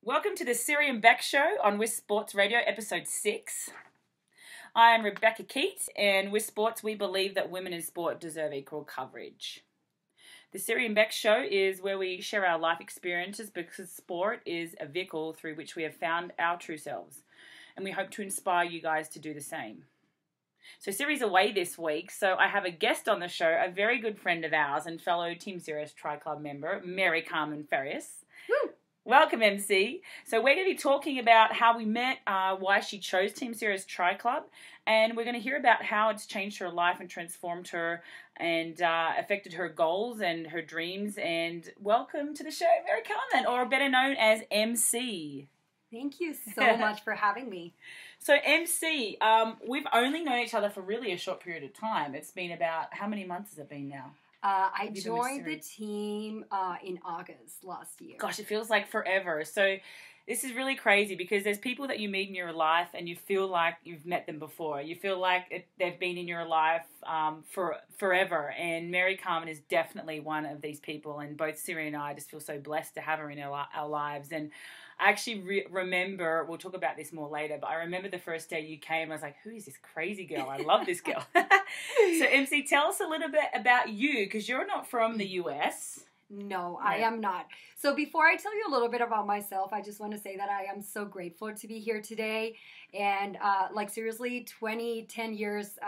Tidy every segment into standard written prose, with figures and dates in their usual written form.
Welcome to the Siri and Beck Show on With Sports Radio, episode 6. I am Rebecca Keat, and with sports, we believe that women in sport deserve equal coverage. The Siri and Beck Show is where we share our life experiences because sport is a vehicle through which we have found our true selves, and we hope to inspire you guys to do the same. So Siri's away this week, so I have a guest on the show, a very good friend of ours and fellow Team Sirius Tri Club member, Maricarmen Farias. Woo! Welcome, MC. So we're going to be talking about how we met, why she chose Team Sirius Tri Club, and we're going to hear about how it's changed her life and transformed her and affected her goals and her dreams. And welcome to the show, Maricarmen, or better known as MC. Thank you so much for having me. So MC, we've only known each other for really a short period of time. It's been about, how many months has it been now? I joined the team in August last year. Gosh, it feels like forever. So this is really crazy because there's people that you meet in your life and you feel like you've met them before. You feel like they've been in your life for forever. And Maricarmen is definitely one of these people. And both Siri and I just feel so blessed to have her in our lives. And I actually remember, we'll talk about this more later, but I remember the first day you came, I was like, who is this crazy girl? I love this girl. So MC, tell us a little bit about you, because you're not from the US. No, I am not. So before I tell you a little bit about myself, I just want to say that I am so grateful to be here today. And seriously, 10 years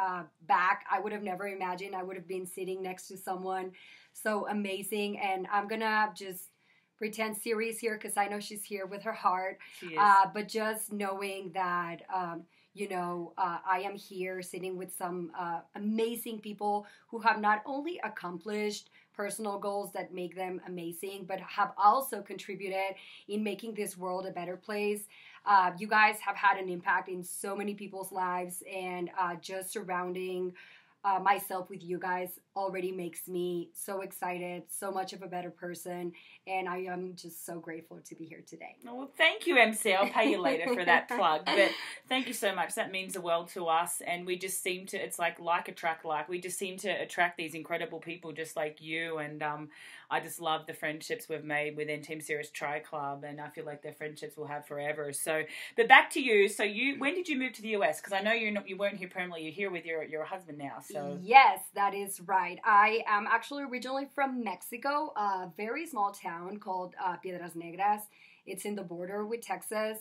back, I would have never imagined I would have been sitting next to someone so amazing. And I'm going to just pretend Siri's here because I know she's here with her heart. She is. But just knowing that, I am here sitting with some amazing people who have not only accomplished personal goals that make them amazing, but have also contributed in making this world a better place. You guys have had an impact in so many people's lives, and just surrounding myself with you guys already makes me so excited, so much of a better person, and I am just so grateful to be here today. Well, thank you, MC. I'll pay you later for that plug, but thank you so much. That means the world to us, and we just seem to, it's like attract like. We just seem to attract these incredible people just like you, and I just love the friendships we've made within Team Sirius Tri Club, and I feel like they're friendships we'll have forever. So, but back to you. So when did you move to the US? Because I know you weren't here permanently. You're here with your husband now. So yes, that is right. I am actually originally from Mexico, a very small town called Piedras Negras. It's in the border with Texas.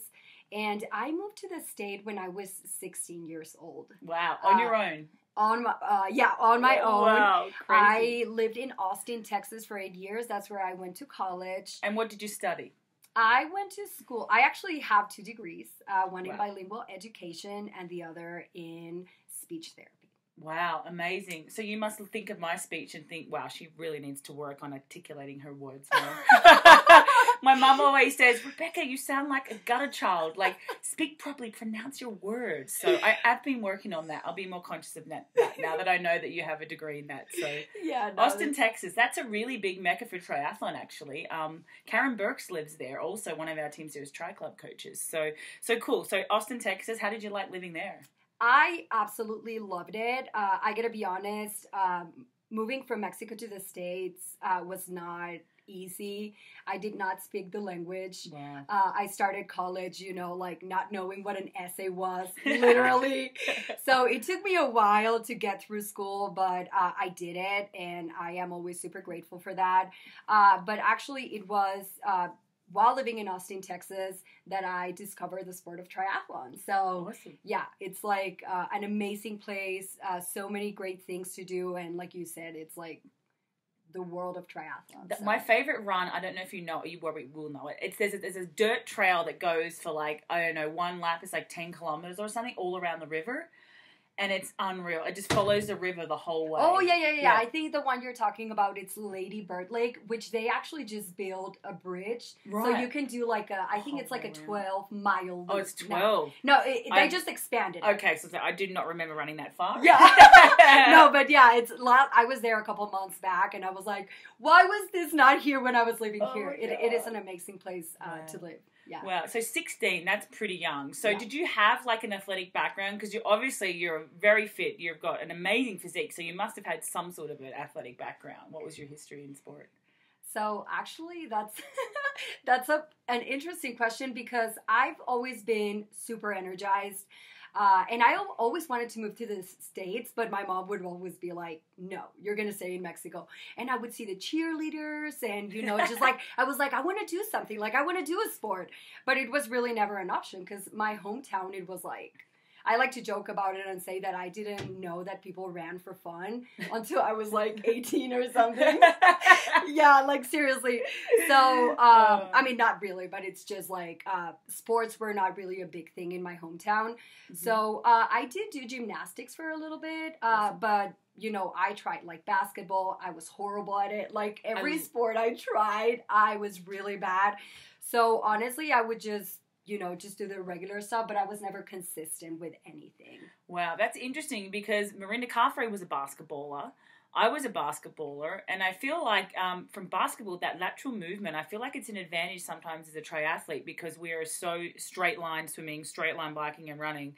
And I moved to the state when I was 16 years old. Wow, on your own? On my own. Wow, crazy. I lived in Austin, Texas for 8 years. That's where I went to college. And what did you study? I went to school. I actually have 2 degrees, one in bilingual education and the other in speech therapy. Wow, amazing. So you must think of my speech and think, wow, she really needs to work on articulating her words more. My mum always says, Rebecca, you sound like a gutter child. Like, speak properly, pronounce your words. So I've been working on that. I'll be more conscious of that now that I know that you have a degree in that. So yeah, Austin, Texas, that's a really big mecca for triathlon, actually. Karen Burks lives there, also one of our Team Sirius Tri Club coaches. So cool. So Austin, Texas, how did you like living there? I absolutely loved it. I gotta be honest, moving from Mexico to the States was not easy. I did not speak the language. Yeah. I started college, not knowing what an essay was, literally. So it took me a while to get through school, but I did it, and I am always super grateful for that. But actually, it was while living in Austin, Texas, that I discovered the sport of triathlon. So, awesome. Yeah, it's like an amazing place, so many great things to do, and like you said, it's like the world of triathlon. So. My favorite run, I don't know if you know it, you probably will know it. There's a dirt trail that goes for one lap is like 10 kilometers or something all around the river. And it's unreal. It just follows the river the whole way. Oh, yeah. I think the one you're talking about, it's Lady Bird Lake, which they actually just built a bridge. Right. So you can do I think it's like a 12-mile loop. Oh, it's 12. No, they just expanded it. Okay, so I did not remember running that far. Yeah. No, but yeah, I was there a couple months back, and I was like, why was this not here when I was living here? It is an amazing place to live. Yeah. Wow. So 16, that's pretty young. So did you have an athletic background? Because you're very fit. You've got an amazing physique. So you must have had some sort of an athletic background. What was your history in sport? So actually, that's an interesting question because I've always been super energized. And I always wanted to move to the States, but my mom would always be like, no, you're going to stay in Mexico. And I would see the cheerleaders and, just like, I was like, I want to do something. Like, I want to do a sport. But it was really never an option because my hometown, it was like, I like to joke about it and say that I didn't know that people ran for fun until I was like 18 or something. Yeah, like seriously. So, I mean, not really, but it's just like sports were not really a big thing in my hometown. Mm-hmm. So I did do gymnastics for a little bit, but I tried like basketball. I was horrible at it. Like every sport I tried, I was really bad. So honestly, I would just do the regular stuff, but I was never consistent with anything. Wow, that's interesting because Marinda Carfrey was a basketballer. I was a basketballer, and I feel like from basketball, that lateral movement, I feel like it's an advantage sometimes as a triathlete because we are so straight line swimming, straight line biking and running.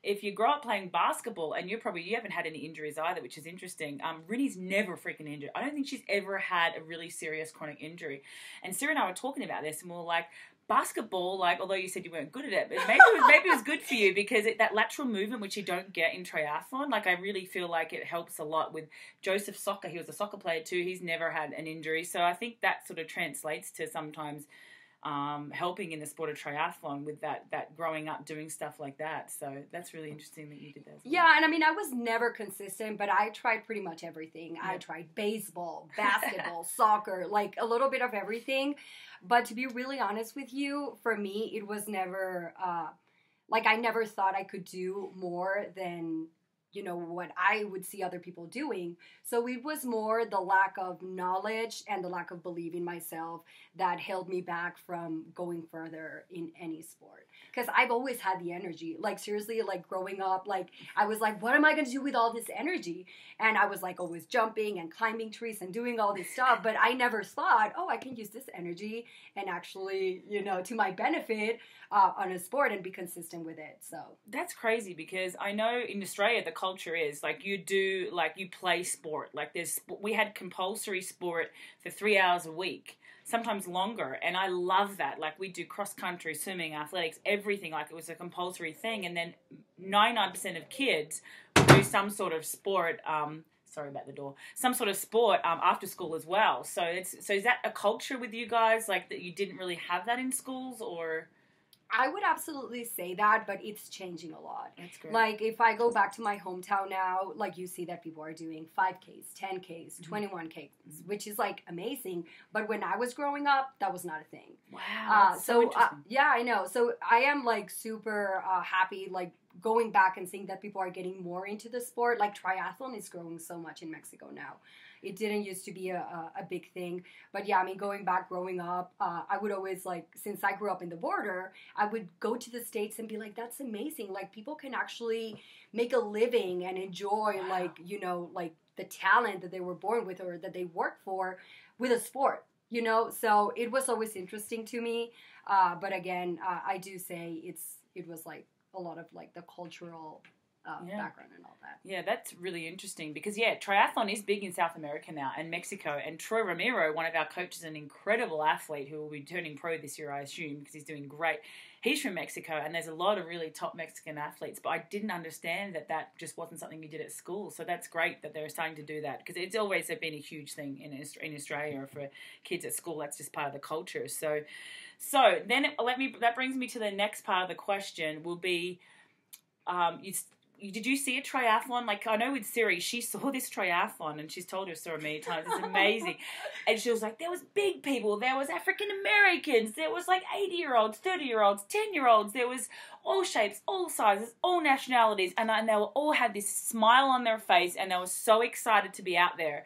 If you grow up playing basketball and you haven't had any injuries either, which is interesting. Rinny's never freaking injured. I don't think she's ever had a really serious chronic injury. And Siri and I were talking about this and we were like, basketball, like, although you said you weren't good at it, but maybe it was good for you because that lateral movement, which you don't get in triathlon, like I really feel like it helps a lot with Joseph Soccer. He was a soccer player too. He's never had an injury. So I think that sort of translates to sometimes helping in the sport of triathlon with that growing up doing stuff like that. So that's really interesting that you did that. Yeah, and I mean, I was never consistent, but I tried pretty much everything. Yeah. I tried baseball, basketball, soccer, like a little bit of everything. But to be really honest with you, for me, it was never, I never thought I could do more than, what I would see other people doing. So it was more the lack of knowledge and the lack of belief in myself that held me back from going further in any sport. Because I've always had the energy. Like, seriously, like, growing up, like, I was like, what am I going to do with all this energy? And I was, like, always jumping and climbing trees and doing all this stuff. But I never thought, I can use this energy and actually, to my benefit on a sport and be consistent with it. So that's crazy because I know in Australia, the culture is, like, you play sport. Like, we had compulsory sport for 3 hours a week. Sometimes longer, and I love that. Like, we do cross-country, swimming, athletics, everything. Like, it was a compulsory thing, and then 99% of kids would do some sort of sport, sorry about the door, some sort of sport after school as well. So is that a culture with you guys, like, that you didn't really have that in schools, or...? I would absolutely say that, but it's changing a lot. That's great. Like, if I go back to my hometown now, like, you see that people are doing 5Ks, 10Ks, 21Ks, which is, like, amazing. But when I was growing up, that was not a thing. Wow. So yeah, I know. So I am, like, super happy, like, going back and seeing that people are getting more into the sport. Like, triathlon is growing so much in Mexico now. It didn't used to be a big thing. But yeah, I mean, growing up, I would always, like, since I grew up in the border, I would go to the States and be like, that's amazing. Like, people can actually make a living and enjoy, like, like the talent that they were born with or that they work for with a sport, So it was always interesting to me. But again, I do say it was, like, a lot of, like, the cultural background and all that. Yeah, that's really interesting because, triathlon is big in South America now and Mexico. And Troy Ramiro, one of our coaches, an incredible athlete who will be turning pro this year, I assume, because he's doing great. He's from Mexico, and there's a lot of really top Mexican athletes. But I didn't understand that just wasn't something you did at school. So that's great that they're starting to do that because it's always been a huge thing in Australia for kids at school. That's just part of the culture. So then that brings me to the next part of the question. Will be, did you see a triathlon? Like, I know with Siri, she saw this triathlon and she's told her story many times. It's amazing. And she was like, there was big people. There was African Americans. There was like 80-year-olds, 30-year-olds, 10-year-olds. There was all shapes, all sizes, all nationalities. And they all had this smile on their face and they were so excited to be out there.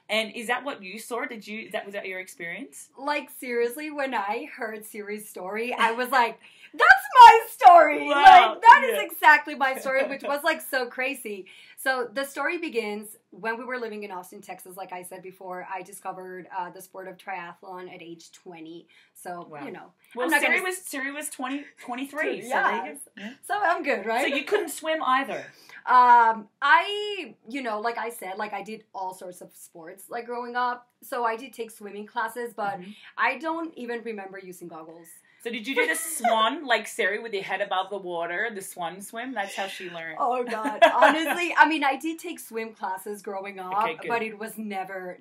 And is that what you saw? Was that your experience? Like, seriously, when I heard Siri's story, I was like, that's my story. Wow. Like, that is exactly my story, which was like so crazy. So the story begins when we were living in Austin, Texas. Like I said before, I discovered the sport of triathlon at age 20. So, Wow. you know. Well, Siri was 23. So Yeah. there you go. So I'm good, right? So you couldn't swim either. I, you know, like I said, like I did all sorts of sports like growing up. So I did take swimming classes, but I don't even remember using goggles. So did you do the swan like Siri with your head above the water, the swan swim? That's how she learned. Oh, God. Honestly, I mean, I did take swim classes growing up, but it was never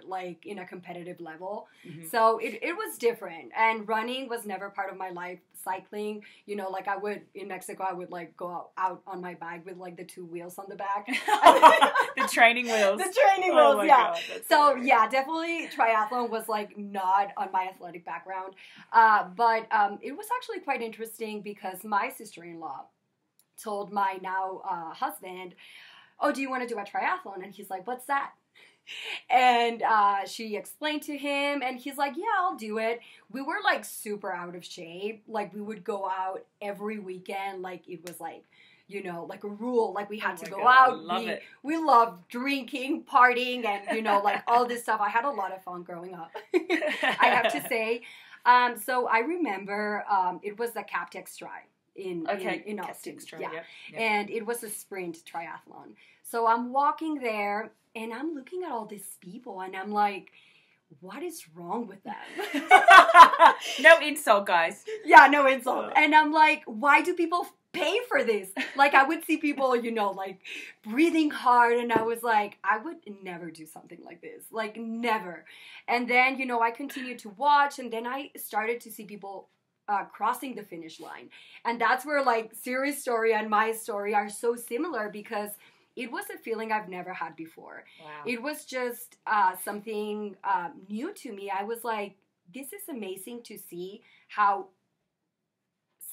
like in a competitive level. So it was different. And running was never part of my life. Cycling, you know, like in Mexico, I would like go out on my bike with like the 2 wheels on the back. The training wheels. The training wheels, yeah. God, so yeah, definitely triathlon was like not on my athletic background. But it was actually quite interesting because my sister-in-law told my now husband, oh, do you want to do a triathlon? And he's like, what's that? And she explained to him, and he's like, yeah, I'll do it. We were like super out of shape. Like we would go out every weekend. Like it was like, you know, like a rule. Like we had to go out. We loved drinking, partying, and, you know, like all this stuff. I had a lot of fun growing up, I have to say. So I remember it was the Keat in Austin. Yeah. And it was a sprint triathlon. So I'm walking there and I'm looking at all these people and I'm like, what is wrong with them? No insult, guys. Yeah, no insult. And I'm like, why do people pay for this? Like I would see people, you know, like breathing hard, and I was like, I would never do something like this. Like never. And then, you know, I continued to watch, and then I started to see people crossing the finish line. And that's where like Siri's story and my story are so similar, because it was a feeling I've never had before. Wow. It was just something new to me. I was like, this is amazing to see how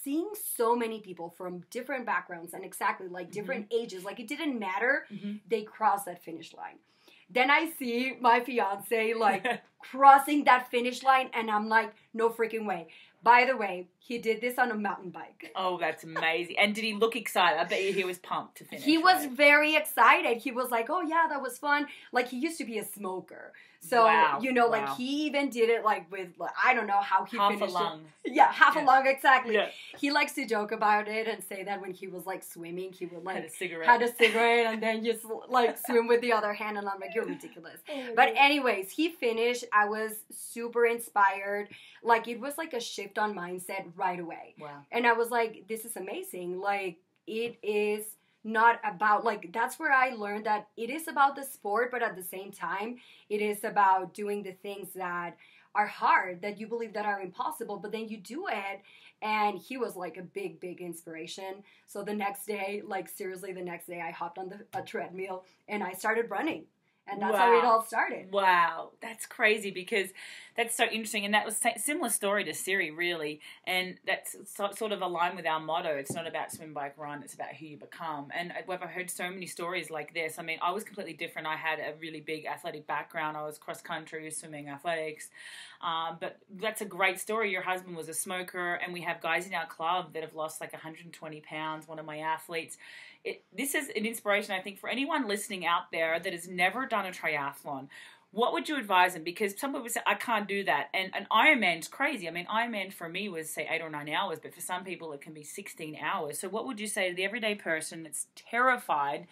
seeing so many people from different backgrounds and exactly like different ages, like it didn't matter, they crossed that finish line. Then I see my fiance like crossing that finish line, and I'm like, no freaking way. By the way, he did this on a mountain bike. Oh, that's amazing. And did he look excited? I bet you he was pumped to finish. He was very excited. He was like, oh yeah, that was fun. Like he used to be a smoker. So, you know, like he even did it like with, like, I don't know how he finished half a lung. Yeah, half a lung, exactly. Yeah. He likes to joke about it and say that when he was like swimming, he would like had a cigarette and then just like swim with the other hand, and I'm like, you're ridiculous. But anyways, he finished. I was super inspired. Like it was like a shift on mindset right away. Wow. And I was like, this is amazing. Like it is not about, like, that's where I learned that it is about the sport, but at the same time, it is about doing the things that are hard, that you believe that are impossible, but then you do it. And he was like a big, big inspiration. So the next day, like seriously, the next day I hopped on a treadmill and I started running. And that's how it all started. Wow. That's crazy, because that's so interesting. And that was a similar story to Siri, really. And that's sort of aligned with our motto. It's not about swim, bike, run. It's about who you become. And I've heard so many stories like this. I mean, I was completely different. I had a really big athletic background. I was cross-country, swimming, athletics. But that's a great story. Your husband was a smoker. And we have guys in our club that have lost like 120 pounds. One of my athletes. This is an inspiration, I think, for anyone listening out there that has never done a triathlon. What would you advise them? Because some people say, I can't do that. And an Ironman's crazy. I mean, Ironman for me was, say, 8 or 9 hours, but for some people it can be 16 hours. So what would you say to the everyday person that's terrified,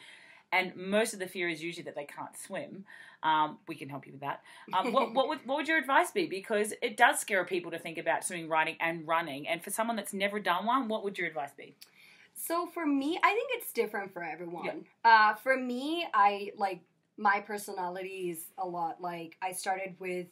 and most of the fear is usually that they can't swim? We can help you with that. What would your advice be? Because it does scare people to think about swimming, riding, and running. And for someone that's never done one, what would your advice be? So for me, I think it's different for everyone. For me, my personality is a lot like, I started with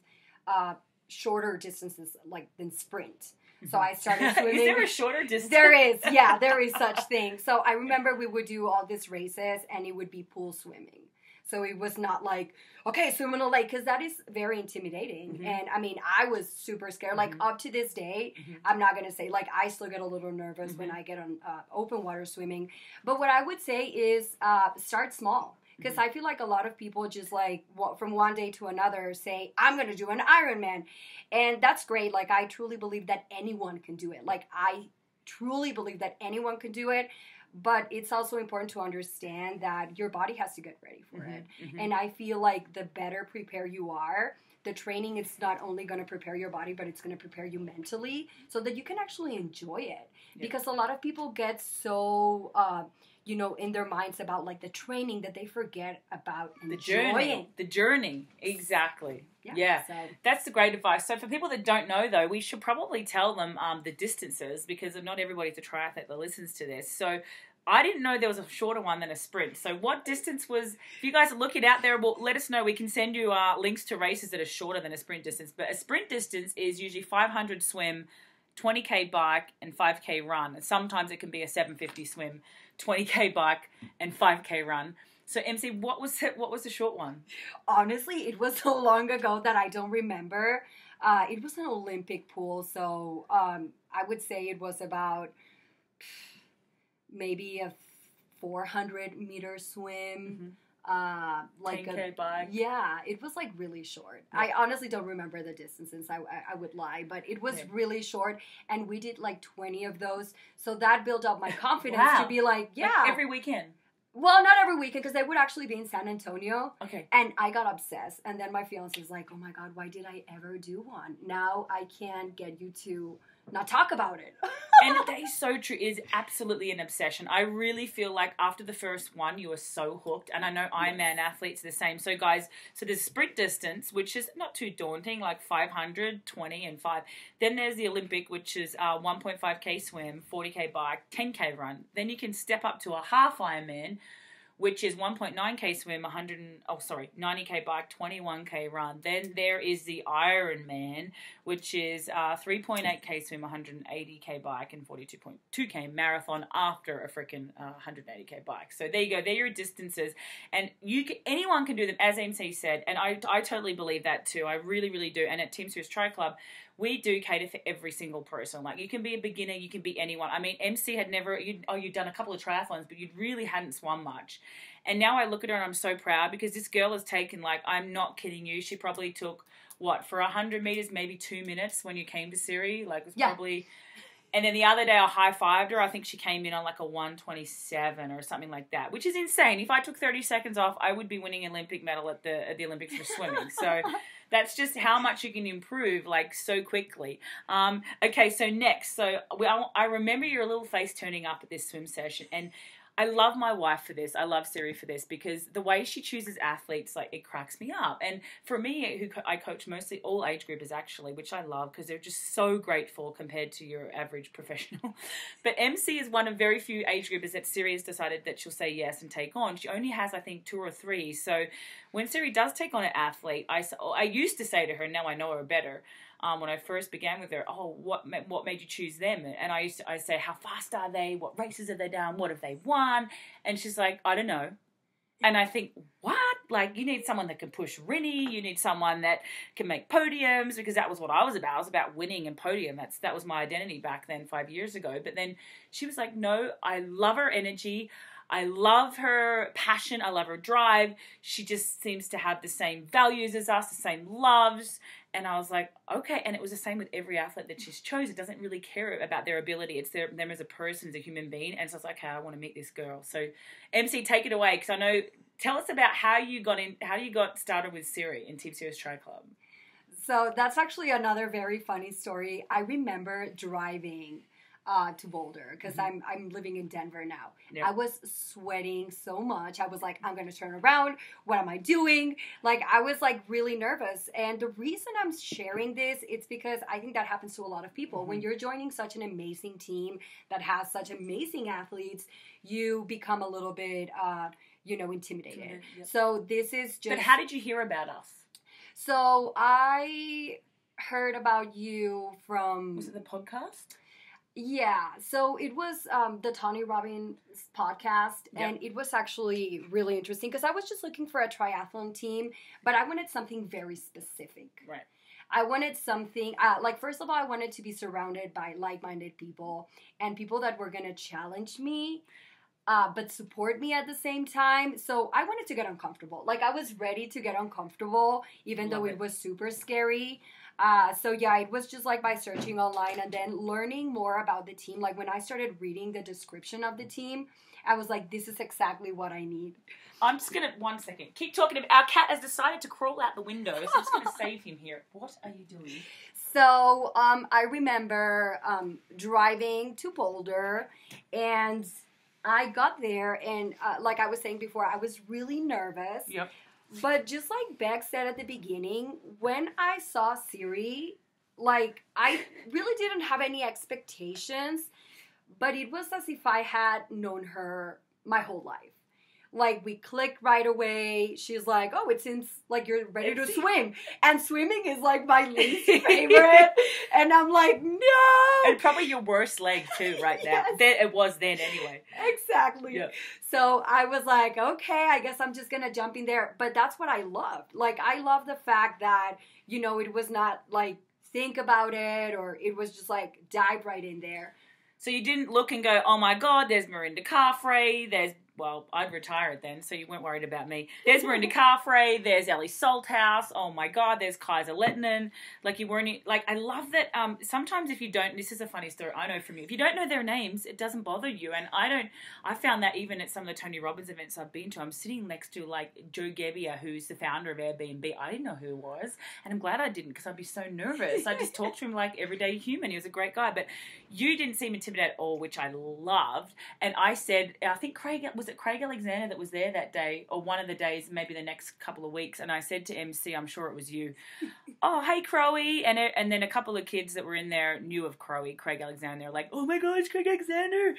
shorter distances like than sprint. So I started swimming. Is there a shorter distance? There is, yeah, there is such thing. So I remember we would do all these races and it would be pool swimming. So it was not like, okay, swim in a lake, because that is very intimidating. And I mean, I was super scared. Like up to this day, I'm not going to say, like, I still get a little nervous when I get on open water swimming. But what I would say is start small. Because I feel like a lot of people just like from one day to another say, I'm going to do an Ironman. And that's great. Like, I truly believe that anyone can do it. Like, I truly believe that anyone can do it. But it's also important to understand that your body has to get ready for it. And I feel like the better prepared you are, the training is not only going to prepare your body, but it's going to prepare you mentally so that you can actually enjoy it. Yeah. Because a lot of people get so, in their minds about like the training that they forget about enjoying. The journey. Exactly. Yeah. So. That's the great advice. So for people that don't know, though, we should probably tell them the distances, because not everybody's a triathlete that listens to this. So I didn't know there was a shorter one than a sprint. So what distance was, if you guys are looking out there, well, let us know. We can send you links to races that are shorter than a sprint distance. But a sprint distance is usually 500 swim, 20K bike, and 5K run. And sometimes it can be a 750 swim, 20K bike, and 5K run. So MC, what was the short one? Honestly, it was so long ago that I don't remember. It was an Olympic pool, so I would say it was about maybe a 400-meter swim. Like 10K bike. Yeah, it was like really short. Yeah. I honestly don't remember the distances. I would lie, but it was really short, and we did like 20 of those. So that built up my confidence to be like, yeah, like every weekend. Well, not every weekend, because they would actually be in San Antonio. Okay. And I got obsessed. And then my fiance was like, oh my God, why did I ever do one? Now I can't get you to not talk about it. And that is so true. It is absolutely an obsession. I really feel like after the first one, you are so hooked. And I know Ironman athletes are the same. So guys, so there's sprint distance, which is not too daunting, like 500, 20, and 5. Then there's the Olympic, which is 1.5K swim, 40K bike, 10K run. Then you can step up to a half Ironman, which is 1.9K swim, 90K bike, 21K run. Then there is the Ironman, which is 3.8K swim, 180K bike, and 42.2K marathon after a freaking 180K bike. So there you go. They're your distances. And anyone can do them, as MC said. And I totally believe that too. I really, really do. And at Team Sirius Tri Club, we do cater for every single person. Like, you can be a beginner, you can be anyone. I mean, MC had never, you'd done a couple of triathlons, but you really hadn't swum much. And now I look at her and I'm so proud, because this girl has taken, like, I'm not kidding you, she probably took, for 100 meters, maybe 2 minutes when you came to Siri. Like, it was probably... And then the other day I high-fived her. I think she came in on like a 1:27 or something like that, which is insane. If I took 30 seconds off, I would be winning an Olympic medal at the Olympics for swimming. So that's just how much you can improve, like, so quickly. Okay, so next. So I remember your little face turning up at this swim session, and I love my wife for this. I love Siri for this, because the way she chooses athletes, like, it cracks me up. And for me, I coach mostly all age groupers, actually, which I love, because they're just so grateful compared to your average professional. But MC is one of very few age groupers that Siri has decided that she'll say yes and take on. She only has, I think, 2 or 3. So when Siri does take on an athlete, I used to say to her, now I know her better, when I first began with her, what made you choose them? And I say, how fast are they? What races have they done? What have they won? And she's like, I don't know. And I think, what? Like, you need someone that can push Rinny. You need someone that can make podiums, because that was what I was about. I was about winning and podium. That was my identity back then, 5 years ago. But then she was like, no, I love her energy. I love her passion. I love her drive. She just seems to have the same values as us, the same loves. And I was like, okay. And it was the same with every athlete that she's chosen. It doesn't really care about their ability. It's them as a person, as a human being. And so I was like, okay, I want to meet this girl. So MC, take it away. Because I know, tell us about how you got started with Siri in Team Sirius Tri Club. So that's actually another very funny story. I remember driving to Boulder, because I'm living in Denver now. Yep. I was sweating so much. I was like, I'm going to turn around. What am I doing? Like, I was like really nervous. And the reason I'm sharing this, it's because I think that happens to a lot of people. When you're joining such an amazing team that has such amazing athletes, you become a little bit, intimidated. Yep. So this is just... But how did you hear about us? So I heard about you from... Was it the podcast? Yeah, so it was the Tony Robbins podcast, and it was actually really interesting, because I was just looking for a triathlon team, but I wanted something very specific. Right. I wanted something, first of all, I wanted to be surrounded by like-minded people, and people that were going to challenge me, but support me at the same time. So I wanted to get uncomfortable. Like, I was ready to get uncomfortable, even though it was super scary. So yeah, it was just like by searching online and then learning more about the team. Like when I started reading the description of the team, I was like, this is exactly what I need. I'm just going to, 1 second, keep talking. Our cat has decided to crawl out the window, so I'm just going to save him here. What are you doing? So I remember driving to Boulder, and I got there, and like I was saying before, I was really nervous. Yep. But just like Beck said at the beginning, when I saw Siri, like I really didn't have any expectations, but it was as if I had known her my whole life. Like, we clicked right away. She's like, oh, it seems like you're ready to swim. And swimming is, like, my least favorite. And I'm like, no! And probably your worst leg, too, right now. Yes. It was then, anyway. Exactly. Yeah. So I was like, okay, I guess I'm just going to jump in there. But that's what I loved. Like, I love the fact that, you know, it was not, like, think about it, or it was just, like, dive right in there. So you didn't look and go, oh, my God, there's Mirinda Carfrey, there's... Well, I'd retired then, so you weren't worried about me. There's Mirinda Carfrey, there's Ellie Salthouse, oh my God, there's Kaiser Lettinen. Like, you weren't, like, I love that, sometimes if you don't, this is a funny story, I know from you, if you don't know their names, it doesn't bother you, and I found that even at some of the Tony Robbins events I've been to, I'm sitting next to, like, Joe Gebbia, who's the founder of Airbnb. I didn't know who he was, and I'm glad I didn't, because I'd be so nervous. I just talked to him like everyday human. He was a great guy, but you didn't seem intimidated at all, which I loved, and I said, I think Craig Alexander that was there that day, or one of the days, maybe the next couple of weeks, and I said to MC, I'm sure it was you, oh, hey, Crowie, and then a couple of kids that were in there knew of Crowie, Craig Alexander. They're like, oh my God, it's Craig Alexander.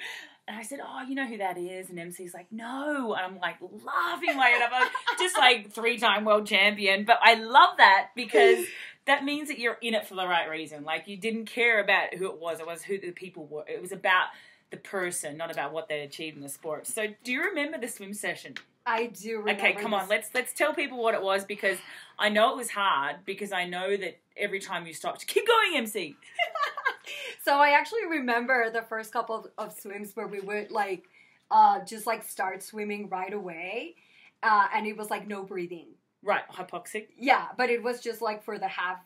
And I said, oh, you know who that is? And MC's like, no. And I'm like laughing my head up, just like 3-time world champion. But I love that because that means that you're in it for the right reason. Like, you didn't care about who it was who the people were. It was about the person, not about what they achieved in the sport. So do you remember the swim session? I do remember. Okay, come on. Let's tell people what it was, because I know it was hard, because I know that every time you stopped, keep going, MC. So I actually remember the first couple of swims where we would like just like start swimming right away, and it was like no breathing. Right, hypoxic. Yeah, but it was just like for the half.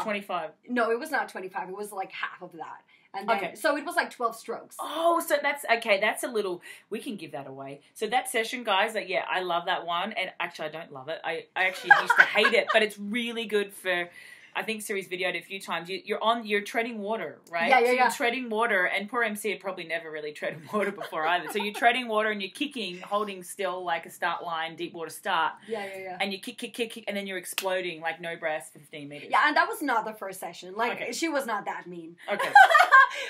25. No, it was not 25. It was like half of that. And then, okay. So it was like 12 strokes. Oh, so that's, okay, that's a little, we can give that away. So that session, guys, like, yeah, I love that one. And actually, I don't love it. I actually used to hate it, but it's really good for, I think Siri's videoed it a few times. You're treading water, right? Yeah, so yeah. You're treading water, and poor MC had probably never really treaded water before either. So you're treading water and you're kicking, holding still like a start line, deep water start. Yeah. And you kick, and then you're exploding like no breath for 15 meters. Yeah, and that was not the first session. Like, okay. She was not that mean. Okay.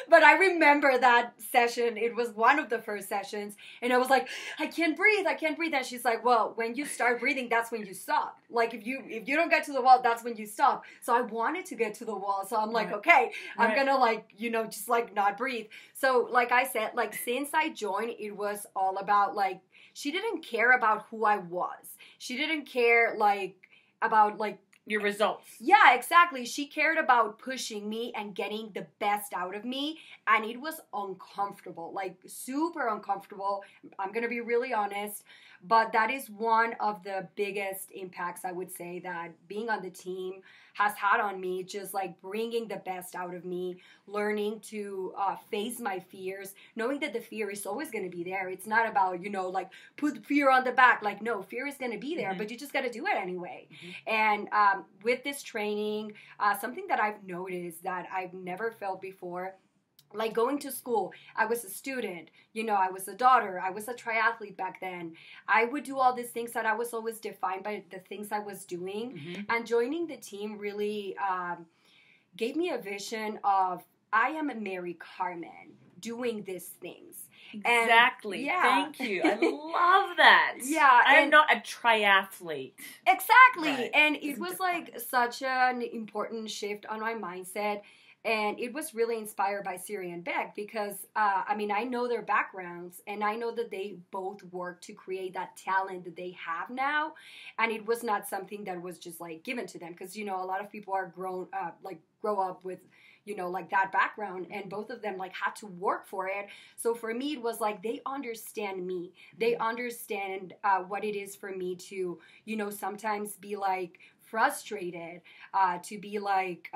But I remember that session. It was one of the first sessions, and I was like, I can't breathe. And she's like, well, when you start breathing, that's when you stop. Like, if you don't get to the wall, that's when you stop. So I wanted to get to the wall, so I'm like, right. okay, I'm right. gonna like, just like not breathe. So like I said, like since I joined, it was all about like, she didn't care about who I was. She didn't care like about like your results. Yeah, exactly. She cared about pushing me and getting the best out of me, and it was uncomfortable, like super uncomfortable. I'm going to be really honest, but that is one of the biggest impacts I would say that being on the team has had on me, just like bringing the best out of me, learning to face my fears, knowing that the fear is always going to be there. It's not about, like put fear on the back. Like, no, fear is going to be there, mm-hmm. but you just got to do it anyway. Mm-hmm. And with this training, something that I've noticed that I've never felt before, like going to school, I was a student, I was a daughter, I was a triathlete back then. I would do all these things that I was always defined by the things I was doing. Mm-hmm. And joining the team really gave me a vision of, I am a Maricarmen doing these things. Exactly. And, yeah. Thank you. I love that. Yeah. I'm not a triathlete. Exactly. Right. And it was like such an important shift on my mindset. And it was really inspired by Siri and Beck because, I know their backgrounds and I know that they both worked to create that talent that they have now. And it was not something that was just like given to them because, a lot of people are grow up with, like that background, and both of them like had to work for it. So for me, it was like they understand me. They understand what it is for me to, sometimes be like frustrated, to be like,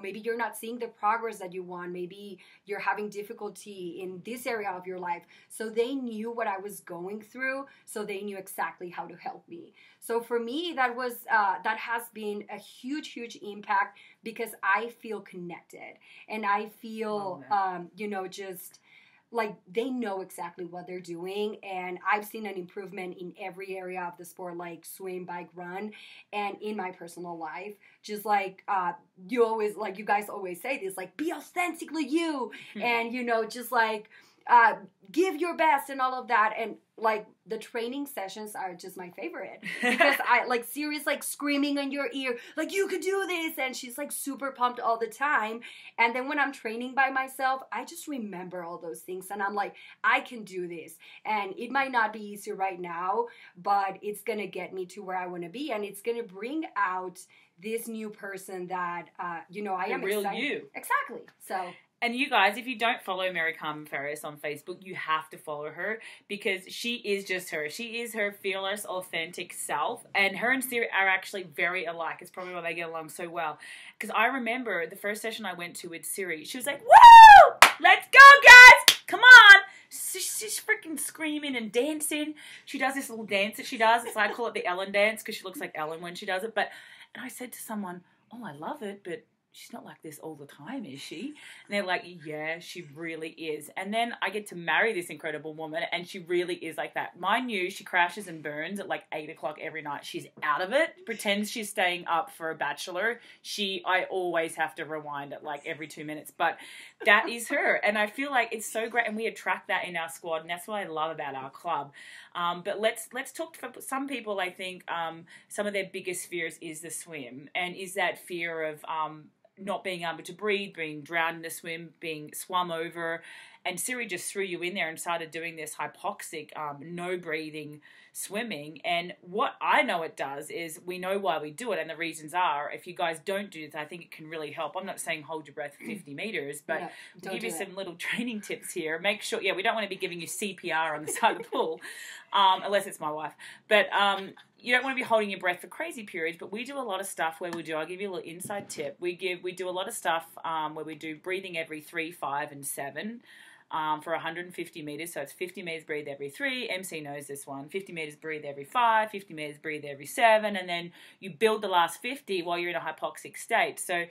maybe you're not seeing the progress that you want. Maybe you're having difficulty in this area of your life. So they knew what I was going through. So they knew exactly how to help me. So for me, that has been a huge, huge impact, because I feel connected, and I feel, just like they know exactly what they're doing. And I've seen an improvement in every area of the sport, like swim, bike, run, and in my personal life. Just like you guys always say this, like, be authentically you, and just like give your best and all of that. And like the training sessions are just my favorite, because I like Sirius like screaming in your ear, like, you could do this, and she's like super pumped all the time. And then when I'm training by myself, I just remember all those things, and I'm like, I can do this. And it might not be easy right now, but it's gonna get me to where I want to be, and it's gonna bring out this new person that I am real excited. you. Exactly. So. And you guys, if you don't follow Maricarmen Farias on Facebook, you have to follow her, because she is just her. She is her fearless, authentic self. And her and Siri are actually very alike. It's probably why they get along so well. Because I remember the first session I went to with Siri, she was like, woo! Let's go, guys! Come on! She's freaking screaming and dancing. She does this little dance that she does. It's like, I call it the Ellen dance, because she looks like Ellen when she does it. And I said to someone, oh, I love it, but she's not like this all the time, is she? And they're like, yeah, she really is. And then I get to marry this incredible woman, and she really is like that. Mind you, she crashes and burns at like 8 o'clock every night. She's out of it, pretends she's staying up for a bachelor. I always have to rewind it like every 2 minutes. But that is her. And I feel like it's so great. And we attract that in our squad. And that's what I love about our club. But let's talk for some people. I think some of their biggest fears is the swim, and is that fear of not being able to breathe, being drowned in the swim, being swum over. And Siri just threw you in there and started doing this hypoxic, no breathing swimming. And what I know it does is, we know why we do it, and the reasons are, if you guys don't do this, I think it can really help. I'm not saying hold your breath for 50 meters, but we'll give you some little training tips here. Make sure, we don't want to be giving you CPR on the side of the pool, unless it's my wife. But you don't want to be holding your breath for crazy periods, but we do a lot of stuff where I'll give you a little inside tip. We do a lot of stuff where we do breathing every 3, 5, and 7. For 150 meters. So it's 50 meters breathe every 3. MC knows this one. 50 meters breathe every 5. 50 meters breathe every 7. And then you build the last 50 while you're in a hypoxic state. So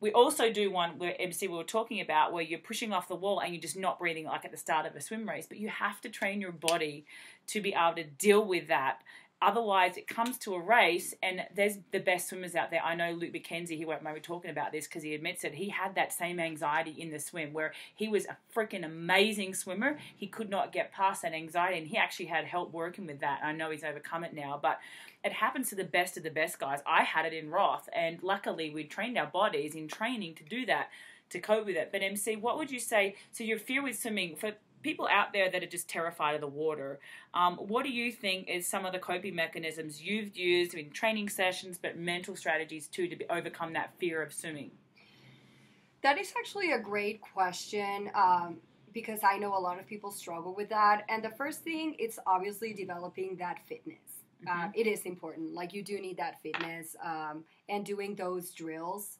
we also do one where, MC, we were talking about, where you're pushing off the wall and you're just not breathing like at the start of a swim race. But you have to train your body to be able to deal with that. Otherwise, it comes to a race, and there's the best swimmers out there. I know Luke McKenzie, he won't mind me talking about this, because he admits it. He had that same anxiety in the swim, where he was a freaking amazing swimmer. He could not get past that anxiety, and he actually had help working with that. I know he's overcome it now, but it happens to the best of the best guys. I had it in Roth, and luckily we trained our bodies in training to do that, to cope with it. But MC, what would you say, so your fear with swimming, for people out there that are just terrified of the water, what do you think is some of the coping mechanisms you've used in training sessions, but mental strategies too, to overcome that fear of swimming? That is actually a great question, because I know a lot of people struggle with that. And the first thing, it's obviously developing that fitness. Mm-hmm. It is important. Like, you do need that fitness, and doing those drills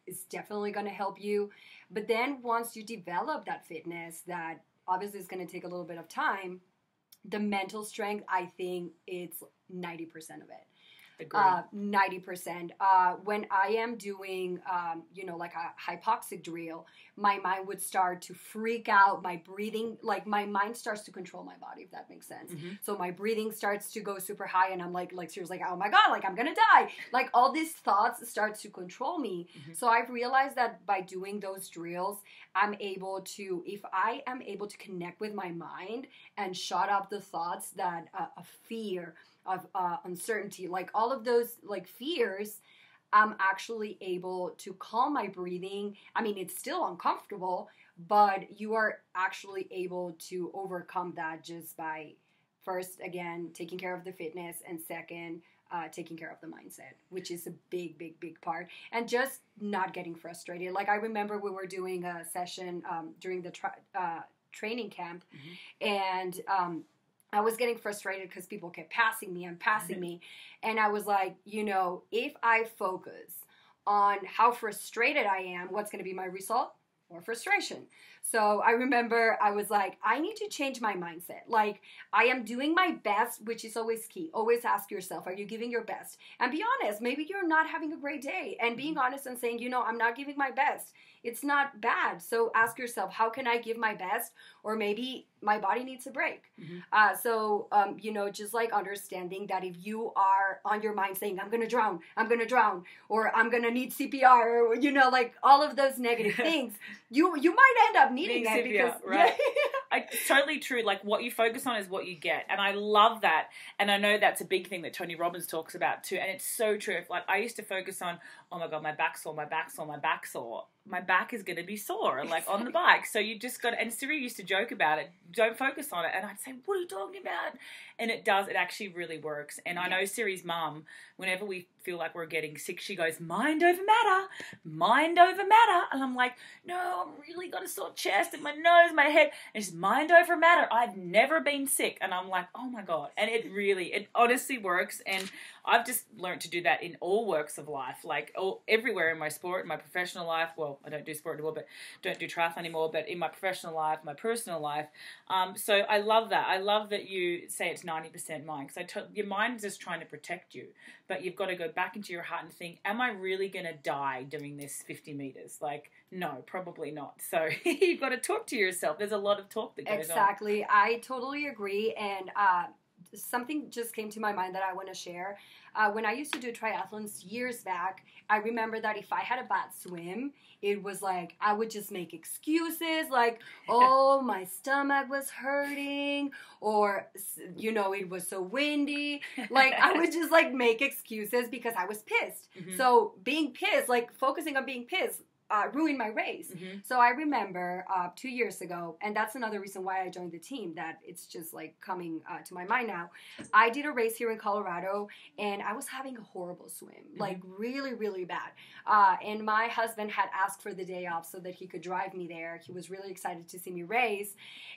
is definitely going to help you. But then once you develop that fitness, that obviously it's going to take a little bit of time, the mental strength, I think it's 90% of it. 90%. When I am doing, like a hypoxic drill, my mind would start to freak out. My breathing, like my mind starts to control my body, if that makes sense. Mm-hmm. So my breathing starts to go super high, and I'm like seriously, like, oh my God, like I'm gonna die. Like all these thoughts start to control me. Mm-hmm. So I've realized that by doing those drills, if I am able to connect with my mind and shut up the thoughts that of fear, of uncertainty, like all of those like fears, I'm actually able to calm my breathing. I mean, it's still uncomfortable, but you are actually able to overcome that just by, first, again, taking care of the fitness, and second, taking care of the mindset, which is a big, big, big part. And just not getting frustrated. Like, I remember we were doing a session during the training camp, mm-hmm. and I was getting frustrated because people kept passing me and passing me. And I was like, you know, if I focus on how frustrated I am, what's going to be my result? More frustration. So I remember I was like, I need to change my mindset. Like, I am doing my best, which is always key. Always ask yourself, are you giving your best? And be honest, maybe you're not having a great day. And being honest and saying, you know, I'm not giving my best. It's not bad. So ask yourself, how can I give my best? Or maybe my body needs a break. You know, just like understanding that if you are on your mind saying, I'm going to drown, or I'm going to need CPR, or, you know, like all of those negative things, you might end up needing that CPR, because, right? It's totally true. Like, what you focus on is what you get. And I love that. And I know that's a big thing that Tony Robbins talks about too. And it's so true. If, like, I used to focus on, oh my God, my back's sore. My back is going to be sore, like on the bike. So you just got, and Siri used to joke about it, don't focus on it. And I'd say, what are you talking about? And it actually really works. And I know Siri's mum, whenever we feel like we're getting sick, she goes, mind over matter. And I'm like, no, I've really got a sore chest and my nose, my head. And it's mind over matter. I've never been sick. And I'm like, oh my God. And it honestly works. And I've just learned to do that in all works of life, like everywhere in my sport, in my professional life. Well, I don't do sport anymore, but don't do triathlon anymore, but in my professional life, my personal life. So I love that. I love that you say it's 90% mind, because your mind is just trying to protect you, but you've got to go back into your heart and think, am I really going to die doing this 50 meters? Like, no, probably not. So you've got to talk to yourself. There's a lot of talk that goes on. Exactly. I totally agree. And something just came to my mind that I want to share. When I used to do triathlons years back, I remember that if I had a bad swim, it was like I would just make excuses like, oh, my stomach was hurting, or, you know, it was so windy. Like, I would just like make excuses because I was pissed. So being pissed, like focusing on being pissed, ruined my race. So I remember 2 years ago, and that's another reason why I joined the team, that it's just like coming to my mind now. I did a race here in Colorado, and I was having a horrible swim, like really, really bad. And my husband had asked for the day off so that he could drive me there. He was really excited to see me race,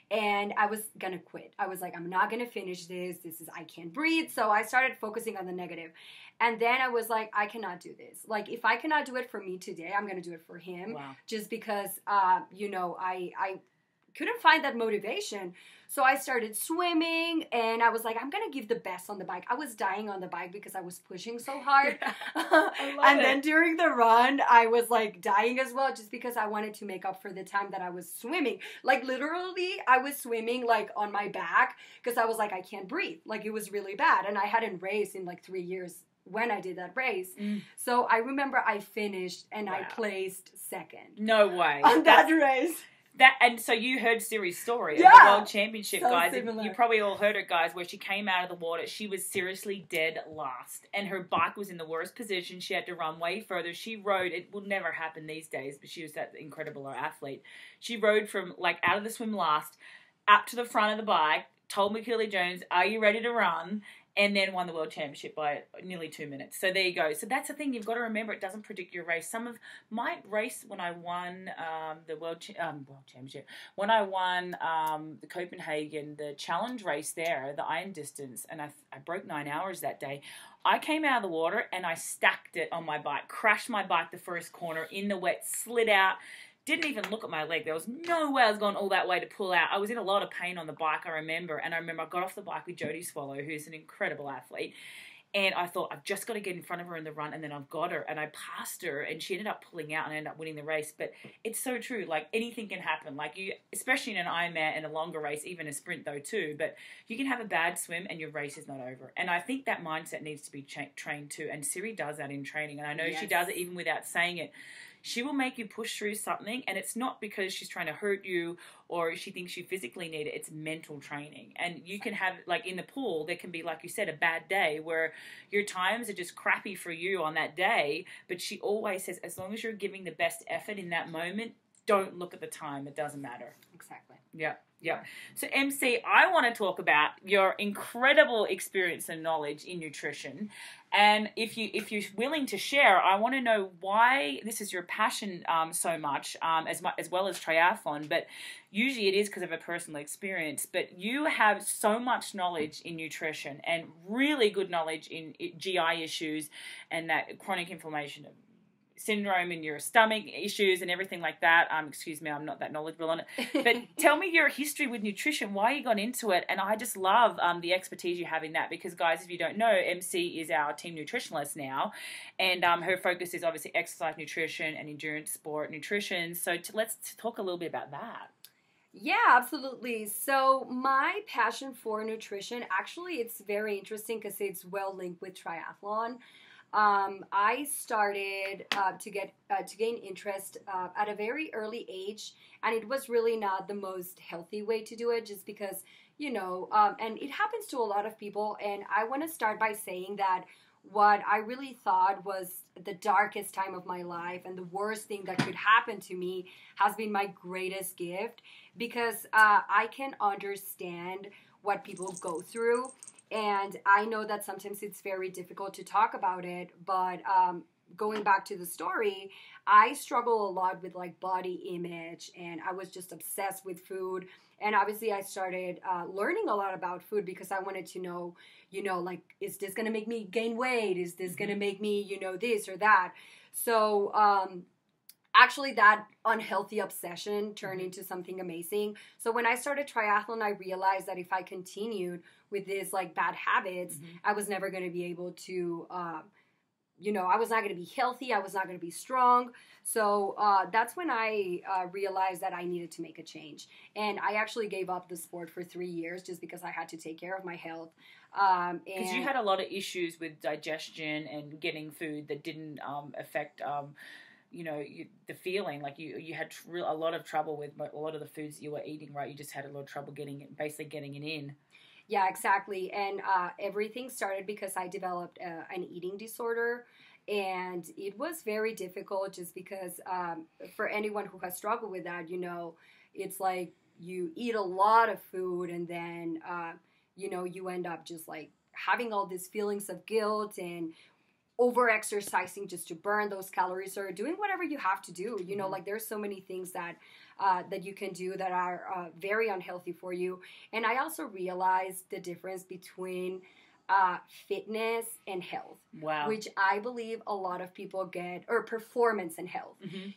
and I was gonna quit. I was like, I'm not gonna finish this. I can't breathe. So I started focusing on the negative. And then I was like, I cannot do this. Like, if I cannot do it for me today, I'm going to do it for him. Wow. Just because, you know, I couldn't find that motivation. So I started swimming, and I was like, I'm going to give the best on the bike. I was dying on the bike because I was pushing so hard. Then during the run, I was like dying as well, just because I wanted to make up for the time that I was swimming. Like, literally, I was swimming like on my back because I was like, I can't breathe. Like, it was really bad. And I hadn't raced in like 3 years when I did that race. So I remember I finished and I placed second. No way. On that race. And so you heard Siri's story of the World Championship, so guys. Similar. You probably all heard it, guys, where she came out of the water. She was seriously dead last. And her bike was in the worst position. She had to run way further. She rode, it will never happen these days, but she was that incredible athlete. She rode from, like, out of the swim last, up to the front of the bike, told McKinley Jones, are you ready to run? And then won the World Championship by nearly 2 minutes. So there you go. So that's the thing. You've got to remember, it doesn't predict your race. Some of my race, when I won the World Championship, when I won the Copenhagen, the challenge race there, the iron distance, and I broke 9 hours that day. I came out of the water and I stacked it on my bike, crashed my bike the first corner in the wet, slid out. Didn't even look at my leg. There was no way I was going all that way to pull out. I was in a lot of pain on the bike, I remember. And I remember I got off the bike with Jodie Swallow, who's an incredible athlete. And I thought, I've just got to get in front of her in the run, and then I've got her. And I passed her, and she ended up pulling out and ended up winning the race. But it's so true. Like, anything can happen. Like, you, especially in an Ironman and a longer race, even a sprint though too. But you can have a bad swim, and your race is not over. And I think that mindset needs to be trained too. And Siri does that in training. And I know she does it even without saying it. She will make you push through something, and it's not because she's trying to hurt you or she thinks you physically need it. It's mental training. And you can have, like in the pool, there can be, like you said, a bad day where your times are just crappy for you on that day, but she always says, as long as you're giving the best effort in that moment, don't look at the time. It doesn't matter. Exactly. Yeah. Yeah. So MC, I want to talk about your incredible experience and knowledge in nutrition. And if you're willing to share, I want to know why this is your passion so much, as well as triathlon. But usually it is because of a personal experience. But you have so much knowledge in nutrition and really good knowledge in GI issues and that chronic inflammation syndrome and your stomach issues and everything like that. Excuse me, I'm not that knowledgeable on it. But tell me your history with nutrition, why you got into it. And I just love the expertise you have in that because, guys, if you don't know, MC is our team nutritionalist now. And her focus is obviously exercise nutrition and endurance sport nutrition. So let's talk a little bit about that. Yeah, absolutely. So my passion for nutrition, actually, it's very interesting because it's well linked with triathlon. I started to gain interest at a very early age, and it was really not the most healthy way to do it, just because, and it happens to a lot of people. And I want to start by saying that what I really thought was the darkest time of my life and the worst thing that could happen to me has been my greatest gift, because I can understand what people go through. And I know that sometimes it's very difficult to talk about it, but going back to the story, I struggle a lot with like body image, and I was just obsessed with food. And obviously I started learning a lot about food because I wanted to know, like, is this going to make me gain weight? Is this going to make me, this or that? So actually that unhealthy obsession turned into something amazing. So when I started triathlon, I realized that if I continued with these like bad habits, I was never going to be able to, I was not going to be healthy. I was not going to be strong. So that's when I realized that I needed to make a change. And I actually gave up the sport for 3 years just because I had to take care of my health. Because you had a lot of issues with digestion and getting food that didn't affect the feeling, like you had a lot of trouble with a lot of the foods that you were eating, right? You just had a lot of trouble getting it in. Yeah, exactly. And everything started because I developed an eating disorder, and it was very difficult just because for anyone who has struggled with that, it's like you eat a lot of food and then, you end up just like having all these feelings of guilt and over exercising just to burn those calories, or doing whatever you have to do. Like there's so many things that you can do that are very unhealthy for you. And I also realized the difference between fitness and health. Wow. Which I believe a lot of people get, or performance and health.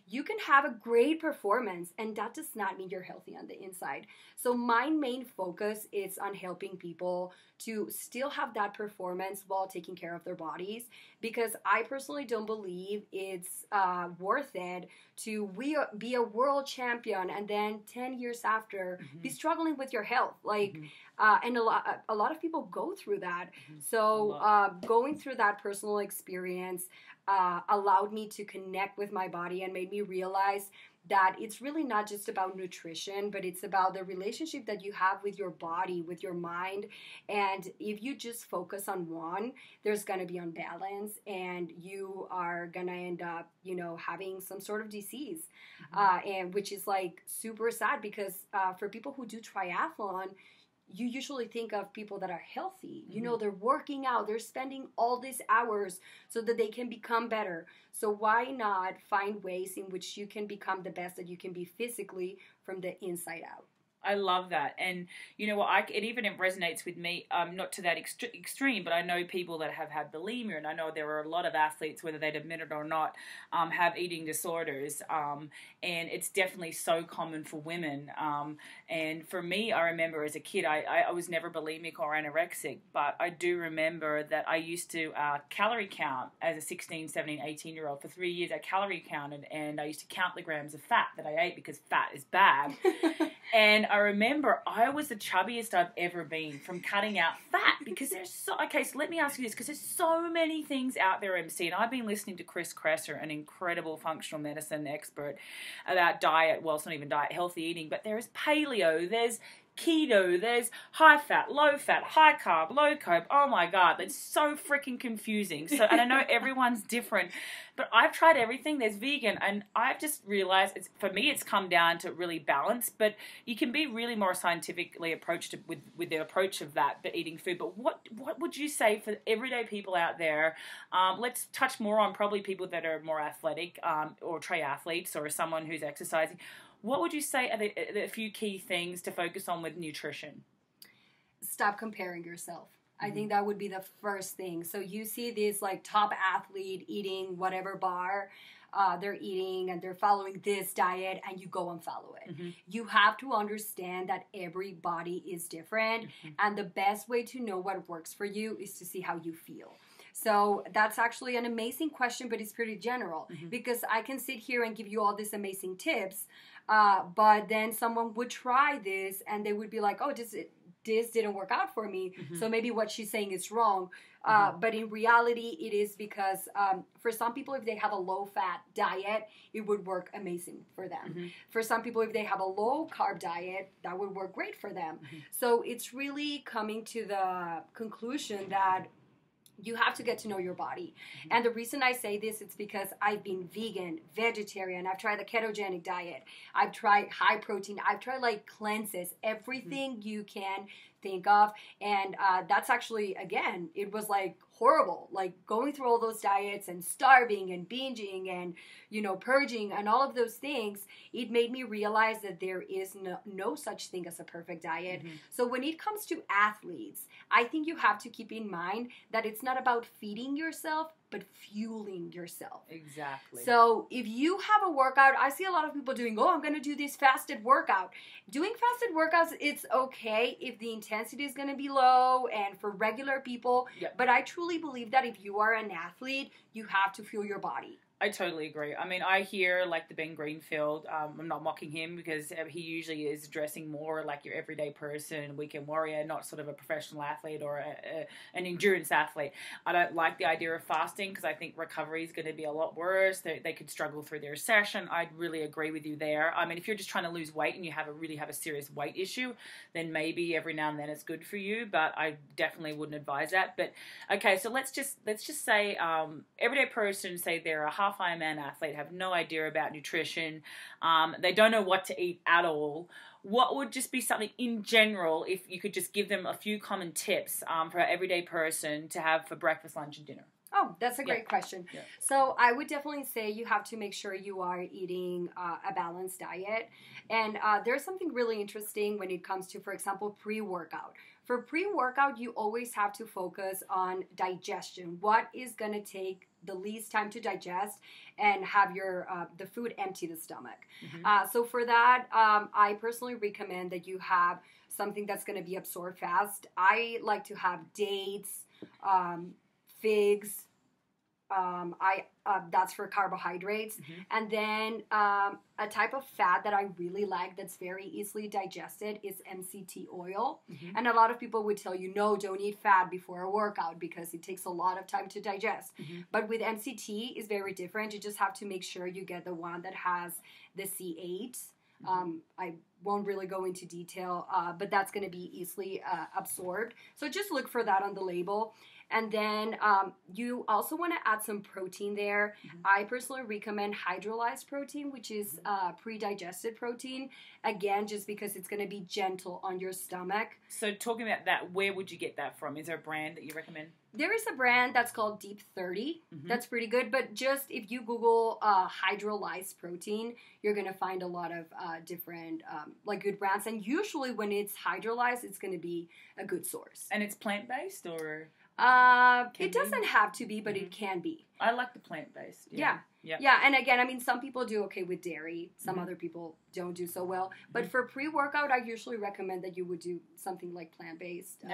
You can have a great performance, and that does not mean you're healthy on the inside. So my main focus is on helping people to still have that performance while taking care of their bodies, because I personally don't believe it's worth it to be a world champion and then 10 years after be struggling with your health. Like, and a lot of people go through that. So going through that personal experience allowed me to connect with my body and made me realize that it's really not just about nutrition, but it's about the relationship that you have with your body, with your mind. And if you just focus on one, there's going to be unbalance, and you are going to end up, having some sort of disease, and which is like super sad, because for people who do triathlon, you usually think of people that are healthy. They're working out, they're spending all these hours so that they can become better. So why not find ways in which you can become the best that you can be physically from the inside out? I love that. And you know what, it even resonates with me, not to that extreme, but I know people that have had bulimia, and I know there are a lot of athletes, whether they'd admit it or not, have eating disorders, and it's definitely so common for women. And for me, I remember as a kid, I was never bulimic or anorexic, but I do remember that I used to calorie count as a 16, 17, 18-year-old. For 3 years, I calorie counted, and I used to count the grams of fat that I ate because fat is bad. And I remember I was the chubbiest I've ever been from cutting out fat, because so let me ask you this, because there's so many things out there, MC, and I've been listening to Chris Kresser, an incredible functional medicine expert, about diet. Well, it's not even diet, healthy eating, but there's paleo, there's keto, there's high fat, high carb, low carb. Oh my God, that's so freaking confusing. So, and I know everyone's different, but I've tried everything. There's vegan, and I've just realized for me, it's come down to really balance. But you can be really more scientifically approached with the approach of that, but eating food. But what would you say for everyday people out there? Let's touch more on probably people that are more athletic, or triathletes, or someone who's exercising. What would you say are the few key things to focus on with nutrition? Stop comparing yourself. I think that would be the first thing. So you see this like top athlete eating whatever bar they're eating, and they're following this diet, and you go and follow it. You have to understand that every body is different, and the best way to know what works for you is to see how you feel. So that's actually an amazing question, but it's pretty general, because I can sit here and give you all these amazing tips, but then someone would try this and they would be like, oh, this didn't work out for me, so maybe what she's saying is wrong. But in reality, it is because for some people, if they have a low-fat diet, it would work amazing for them. For some people, if they have a low-carb diet, that would work great for them. So it's really coming to the conclusion that you have to get to know your body. And the reason I say this, it's because I've been vegan, vegetarian, I've tried the ketogenic diet, I've tried high protein, I've tried like cleanses, everything you can think of. And that's actually, again, it was like horrible, like going through all those diets and starving and binging and, you know, purging and all of those things. It made me realize that there is no such thing as a perfect diet. So when it comes to athletes, I think you have to keep in mind that it's not about feeding yourself, but fueling yourself. Exactly. So if you have a workout, I see a lot of people doing, oh, I'm going to do this fasted workout. Doing fasted workouts, it's okay if the intensity is going to be low and for regular people. But I truly believe that if you are an athlete, you have to fuel your body. I totally agree. I mean, I hear like the Ben Greenfield, I'm not mocking him because he usually is addressing more like your everyday person, weekend warrior, not sort of a professional athlete or an endurance athlete. I don't like the idea of fasting because I think recovery is going to be a lot worse. They could struggle through their session. I'd really agree with you there. I mean, if you're just trying to lose weight and you really have a serious weight issue, then maybe every now and then it's good for you, but I definitely wouldn't advise that. But okay, so let's just say everyday person, say they're a half Ironman athlete, have no idea about nutrition, they don't know what to eat at all. What would just be something in general, if you could just give them a few common tips for an everyday person to have for breakfast, lunch, and dinner? Oh, that's a great question. So I would definitely say you have to make sure you are eating a balanced diet. And there's something really interesting when it comes to, for example, pre-workout. For pre-workout, you always have to focus on digestion. What is going to take the least time to digest and have your the food empty the stomach. So for that, I personally recommend that you have something that's going to be absorbed fast. I like to have dates, figs. That's for carbohydrates. And then a type of fat that I really like that's very easily digested is MCT oil. And a lot of people would tell you, no, don't eat fat before a workout because it takes a lot of time to digest. But with MCT, it's very different. You just have to make sure you get the one that has the C8. I won't really go into detail, but that's going to be easily absorbed. So just look for that on the label. And then you also want to add some protein there. I personally recommend hydrolyzed protein, which is pre-digested protein. Again, just because it's going to be gentle on your stomach. So talking about that, where would you get that from? Is there a brand that you recommend? There is a brand that's called Deep 30. That's pretty good. But just if you Google hydrolyzed protein, you're going to find a lot of different like good brands. And usually when it's hydrolyzed, it's going to be a good source. And it's plant-based or? It doesn't have to be, but it can be. I like the plant-based. Yeah. And again, I mean, some people do okay with dairy. Some other people don't do so well. But for pre-workout, I usually recommend that you would do something like plant-based.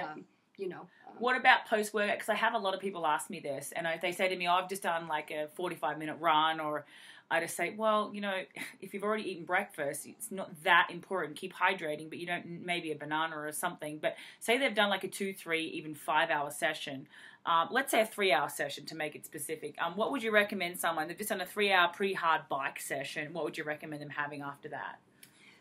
You know. What about post-workout? Because I have a lot of people ask me this, and they say to me, I've just done like a 45-minute run, or I just say, well, you know, if you've already eaten breakfast, it's not that important. Keep hydrating, but you don't, maybe a banana or something. But say they've done like a 2, 3, even 5-hour session. Let's say a 3-hour session to make it specific. What would you recommend someone, they've just done a 3-hour pre-hard bike session, what would you recommend them having after that?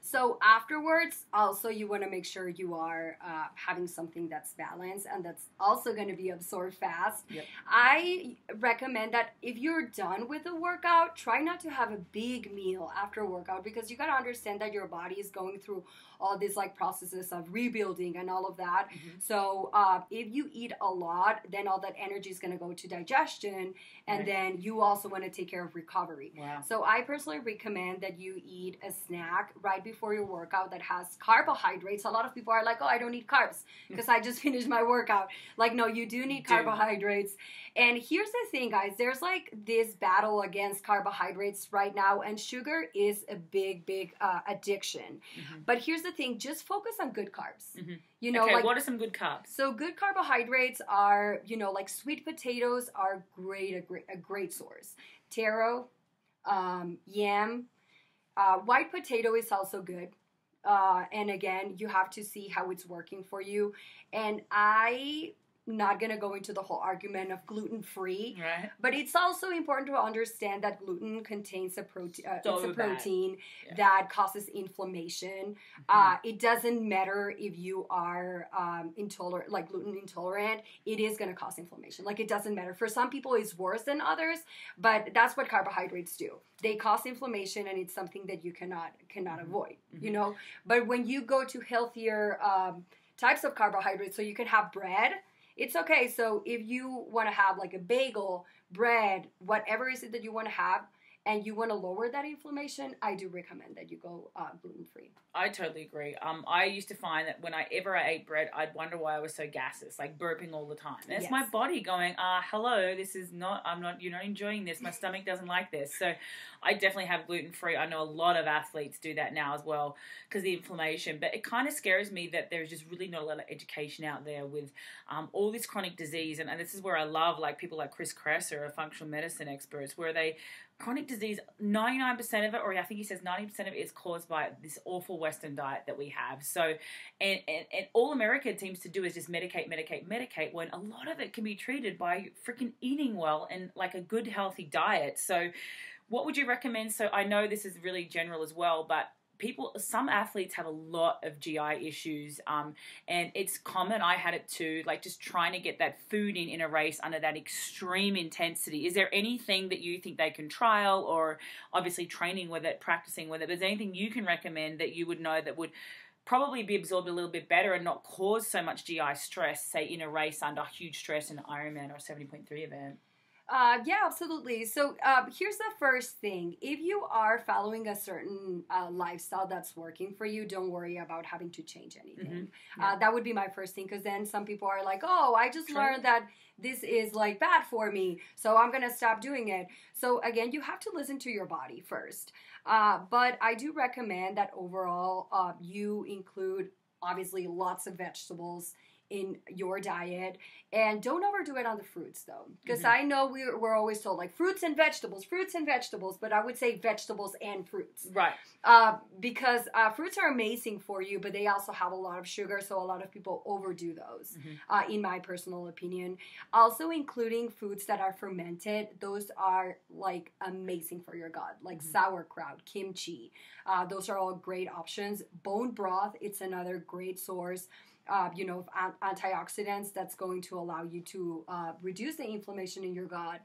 So afterwards, also you want to make sure you are having something that's balanced and that's also going to be absorbed fast. Yep. I recommend that if you're done with the workout, try not to have a big meal after workout, because you got to understand that your body is going through all these like processes of rebuilding and all of that. Mm-hmm. So if you eat a lot, then all that energy is going to go to digestion, and Right. then you also want to take care of recovery. Wow. So I personally recommend that you eat a snack right before your workout that has carbohydrates. A lot of people are like, oh, I don't need carbs because I just finished my workout. Like, no, you do need carbohydrates. And here's the thing, guys. There's like this battle against carbohydrates right now, and sugar is a big, big addiction. Mm-hmm. But here's the thing. Just focus on good carbs. Mm-hmm. You know, okay, like, what are some good carbs? so good carbohydrates are, you know, like sweet potatoes are a great source. Taro, yam, white potato is also good. And again, you have to see how it's working for you. And I'm not going to go into the whole argument of gluten-free, Right. but it's also important to understand that gluten contains a protein. It's a protein that causes inflammation. Mm-hmm. It doesn't matter if you are intolerant, like gluten intolerant. It is going to cause inflammation. Like, it doesn't matter. For some people, it's worse than others, but that's what carbohydrates do. They cause inflammation, and it's something that you cannot Mm-hmm. avoid. Mm-hmm. You know. But when you go to healthier types of carbohydrates, so you can have bread. It's okay. So if you want to have like a bagel, bread, whatever is it that you want to have, and you want to lower that inflammation, I do recommend that you go gluten-free. I totally agree. I used to find that whenever I ate bread, I'd wonder why I was so gaseous, like burping all the time. And it's my body going, hello, this is not, you're not enjoying this. My stomach doesn't like this. So I definitely have gluten-free. I know a lot of athletes do that now as well because of the inflammation. But it kind of scares me that there's just really not a lot of education out there with all this chronic disease. And this is where I love like people like Chris Kresser, functional medicine experts, where chronic disease, 99% of it, or I think he says 90% of it, is caused by this awful Western diet that we have. So, and all America seems to do is just medicate, when a lot of it can be treated by freaking eating well and like a good, healthy diet. So what would you recommend? So I know this is really general as well, but some athletes have a lot of GI issues, and it's common. I had it too, like just trying to get that food in a race under that extreme intensity. Is there anything that you think they can trial, or obviously training with it, practicing with it, but is there anything you can recommend that you would know that would probably be absorbed a little bit better and not cause so much GI stress, say in a race under huge stress in an Ironman or a 70.3 event? Yeah, absolutely. So here's the first thing. If you are following a certain lifestyle that's working for you, don't worry about having to change anything. Mm-hmm. Yeah. That would be my first thing, because then some people are like, oh, I just learned that this is like bad for me, so I'm going to stop doing it. So again, you have to listen to your body first. But I do recommend that overall you include obviously lots of vegetables in your diet, and don't overdo it on the fruits though, because Mm-hmm. I know we're always told like fruits and vegetables, but I would say vegetables and fruits, Right? Because fruits are amazing for you, but they also have a lot of sugar, so a lot of people overdo those. Mm-hmm. In my personal opinion, also including foods that are fermented, those are like amazing for your gut, like Mm-hmm. sauerkraut, kimchi. Those are all great options. Bone broth, it's another great source of antioxidants that's going to allow you to reduce the inflammation in your gut,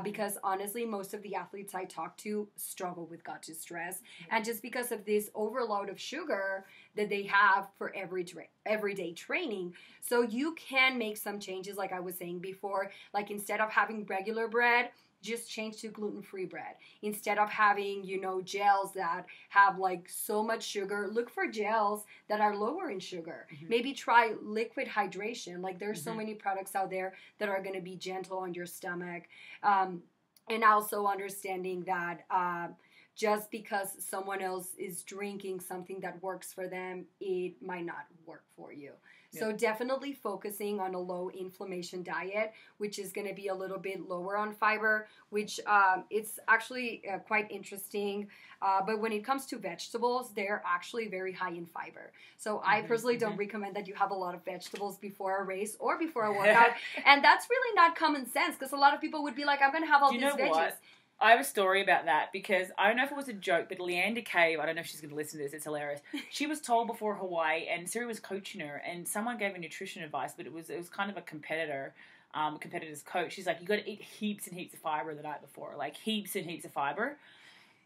because honestly, most of the athletes I talk to struggle with gut distress, and just because of this overload of sugar that they have for everyday training. So you can make some changes, like I was saying before, like instead of having regular bread, just change to gluten-free bread. Instead of having, gels that have like so much sugar, look for gels that are lower in sugar. Mm-hmm. Maybe try liquid hydration. Like there's so Mm-hmm. many products out there that are going to be gentle on your stomach. And also understanding that just because someone else is drinking something that works for them, it might not work for you. Yeah. So definitely focusing on a low inflammation diet, which is going to be a little bit lower on fiber, which it's actually quite interesting. But when it comes to vegetables, they're actually very high in fiber. So I personally don't recommend that you have a lot of vegetables before a race or before a workout. And that's really not common sense, because a lot of people would be like, I'm going to have all these veggies. What? I have a story about that because I don't know if it was a joke, but Leander Cave, I don't know if she's going to listen to this, it's hilarious. She was told before Hawaii, and Siri was coaching her, and someone gave her nutrition advice, but it was kind of a competitor's coach. She's like, you got to eat heaps and heaps of fiber the night before, like heaps and heaps of fiber.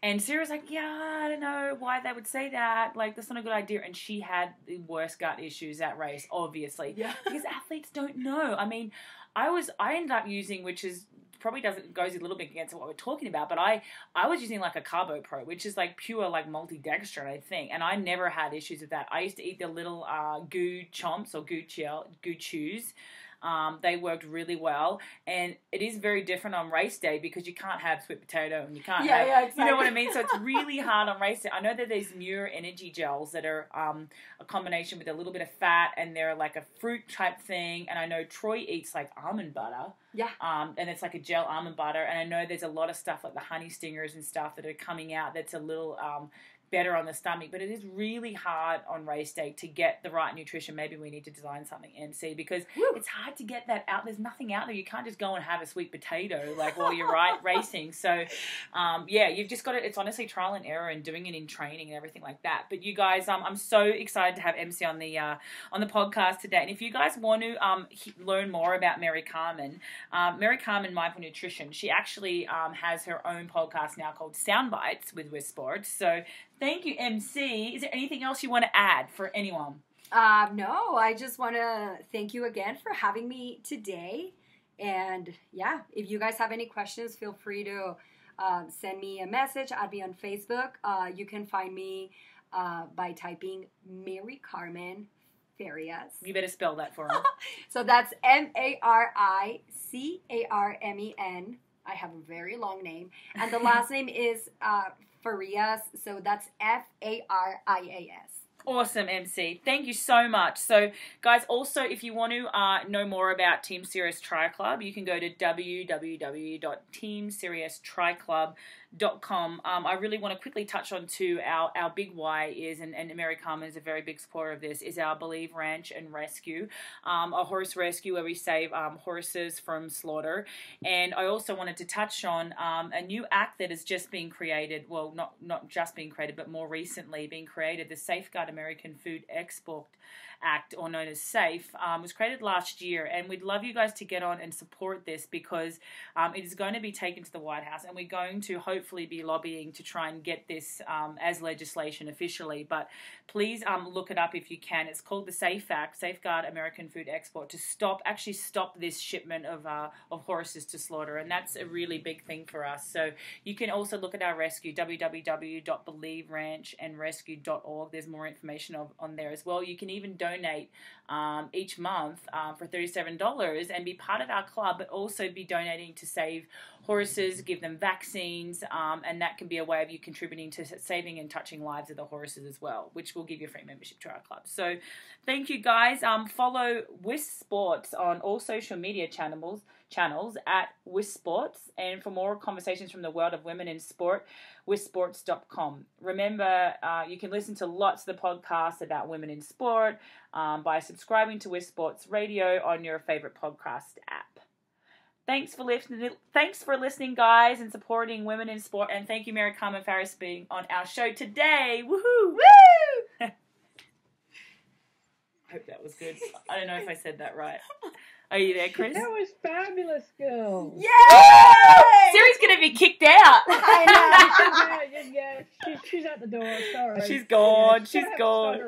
And Siri was like, yeah, I don't know why they would say that. Like, that's not a good idea. And she had the worst gut issues that race, obviously. Yeah. Because athletes don't know. I mean, I ended up using, which is probably goes a little bit against what we're talking about, but I was using like a Carbo Pro, which is like pure like multi-dextrin, I think, and I never had issues with that. I used to eat the little goo chomps or goo chews. They worked really well, and it is very different on race day because you can't have sweet potato and you can't have, exactly. You know what I mean? So it's really hard on race day. I know that there's Muir energy gels that are a combination with a little bit of fat, and they're like a fruit type thing, and I know Troy eats like almond butter. Yeah. And it's like a gel almond butter, and I know there's a lot of stuff like the honey stingers and stuff that are coming out that's a little better on the stomach, but it is really hard on race day to get the right nutrition. Maybe we need to design something, MC, because it's hard to get that out. There's nothing out there. You can't just go and have a sweet potato like while you're racing. So, you've just got to, it's honestly trial and error and doing it in training and everything like that. But you guys, I'm so excited to have MC on the podcast today. And if you guys want to learn more about Maricarmen Mindful Nutrition, she actually has her own podcast now called Sound Bites with Sports. So thank you, MC. Is there anything else you want to add for anyone? No, I just want to thank you again for having me today. And yeah, if you guys have any questions, feel free to send me a message. I'll be on Facebook. You can find me by typing Maricarmen Farias. You better spell that for me. So that's Maricarmen. I have a very long name. And the last name is Farias, so that's Farias. Awesome, MC. Thank you so much. So, guys, also, if you want to know more about Team Sirius Tri Club, you can go to www.teamsiriustriclub.com. I really want to quickly touch on to our big why is, and Maricarmen is a very big supporter of this, is our Believe Ranch and Rescue, a horse rescue where we save horses from slaughter. And I also wanted to touch on a new act that has just been created, well, not just being created, but more recently being created, the Safeguard American Food Export Act, or known as SAFE, was created last year, and we'd love you guys to get on and support this because it is going to be taken to the White House, and we're going to hopefully be lobbying to try and get this as legislation officially. But please look it up if you can. It's called the SAFE Act, Safeguard American Food Export, to stop this shipment of horses to slaughter, and that's a really big thing for us. So you can also look at our rescue, www.believeranchandrescue.org. There's more information on there as well. You can even donate each month for $37 and be part of our club, but also be donating to save horses, give them vaccines, and that can be a way of you contributing to saving and touching lives of the horses as well, which will give you a free membership to our club. So thank you, guys. Follow Wisp Sports on all social media channels at Wisp Sports, and for more conversations from the world of women in sport, wispsports.com. Remember, you can listen to lots of the podcasts about women in sport by subscribing to Wisp Sports Radio on your favorite podcast app. Thanks for listening, guys, and supporting women in sport. And thank you, Maricarmen Farias, being on our show today. Woohoo! Woo! Hope that was good. I don't know if I said that right. Are you there, Chris? That was fabulous, girl. Yay! Siri's going to be kicked out. I know. Yeah, she's out the door. Sorry. She's gone. Yeah, She's gone.